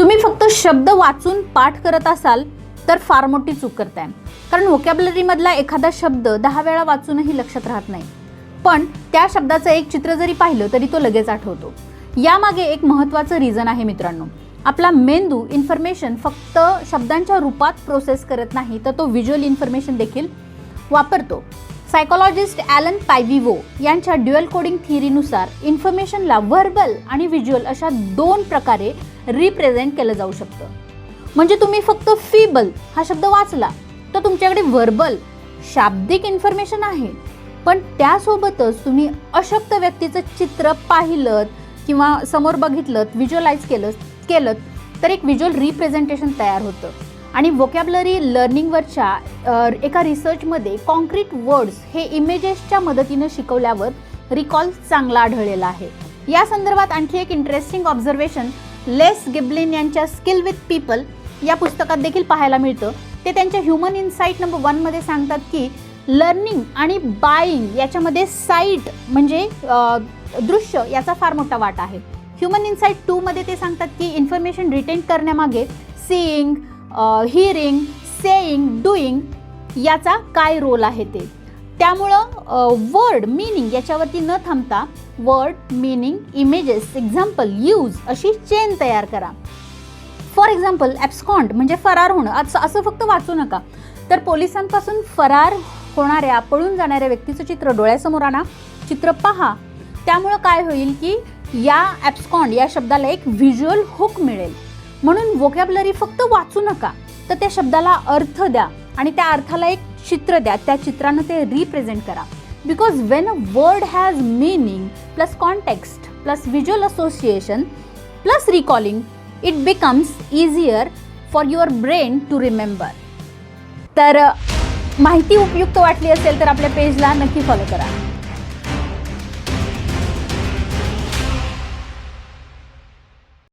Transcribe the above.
तुम्ही फक्त शब्द वाचून पाठ करत असाल तर फार मोठी चूक करताय, कारण व्होकॅब्युलरीमधला एखादा शब्द 10 वेळा वाचूनही लक्षात राहत नाही, पण त्या शब्दाचं एक चित्र जरी पाहिलं तरी तो लगेच आठवतो. यामागे एक महत्त्वाचं रिझन आहे मित्रांनो. आपला मेंदू इन्फॉर्मेशन फक्त शब्दांच्या रूपात प्रोसेस करत नाही, तर तो व्हिज्युअल इन्फॉर्मेशन देखील वापरतो. सायकोलॉजिस्ट ॲलन पायविवो यांच्या ड्युअल कोडिंग थिअरीनुसार इन्फॉर्मेशनला व्हर्बल आणि व्हिज्युअल अशा 2 प्रकारे रिप्रेझेंट केलं जाऊ शकतं. म्हणजे तुम्ही फक्त फीबल हा शब्द वाचला तर तुमच्याकडे व्हर्बल शाब्दिक इन्फॉर्मेशन आहे, पण त्यासोबतच तुम्ही अशक्त व्यक्तीचं चित्र पाहिलं किंवा समोर बघितलं, व्हिज्युअलाइज केलं तर एक व्हिज्युअल रिप्रेझेंटेशन तयार होतं. आणि व्होकॅब्युलरी लर्निंगवरच्या एका रिसर्चमध्ये कॉन्क्रीट वर्ड्स हे इमेजेसच्या मदतीनं शिकवल्यावर रिकॉल चांगला आढळलेला आहे. या संदर्भात आणखी एक इंटरेस्टिंग ऑब्झर्वेशन लेस गिबलिन यांच्या स्किल विथ पीपल या पुस्तकात देखील पाहायला मिळतं. ते त्यांच्या ह्युमन इनसाईट नंबर 1 मध्ये सांगतात की लर्निंग आणि बाईंग याच्यामध्ये साईट म्हणजे दृश्य याचा फार मोठा वाटा आहे. ह्युमन इनसाईट 2 मध्ये ते सांगतात की इन्फॉर्मेशन रिटेन करण्यामागे सीइंग, हिअरिंग, सेईंग, डुईंग याचा काय रोल आहे ते. त्यामुळं वर्ड मिनिंग याच्यावरती न थांबता word meaning, images, example, use अशी चेन तयार करा. फॉर एक्झाम्पल ॲब्स्कॉन्ड म्हणजे फरार होणं. असं फक्त वाचू नका, तर पोलिसांपासून फरार होणाऱ्या, पळून जाणाऱ्या व्यक्तीचं चित्र डोळ्यासमोर आणा, चित्र पहा. त्यामुळं काय होईल की या ॲब्स्कॉन्ड या शब्दाला एक व्हिज्युअल हुक मिळेल. म्हणून व्होकॅब्युलरी फक्त वाचू नका, तर त्या शब्दाला अर्थ द्या आणि त्या अर्थाला एक चित्र द्या, त्या चित्रानं ते रिप्रेझेंट करा. Because when a word has meaning plus context plus visual association plus recalling it becomes easier for your brain to remember. तर माहिती उपयुक्त वाटली असेल तर आपल्या पेजला नक्की फॉलो करा.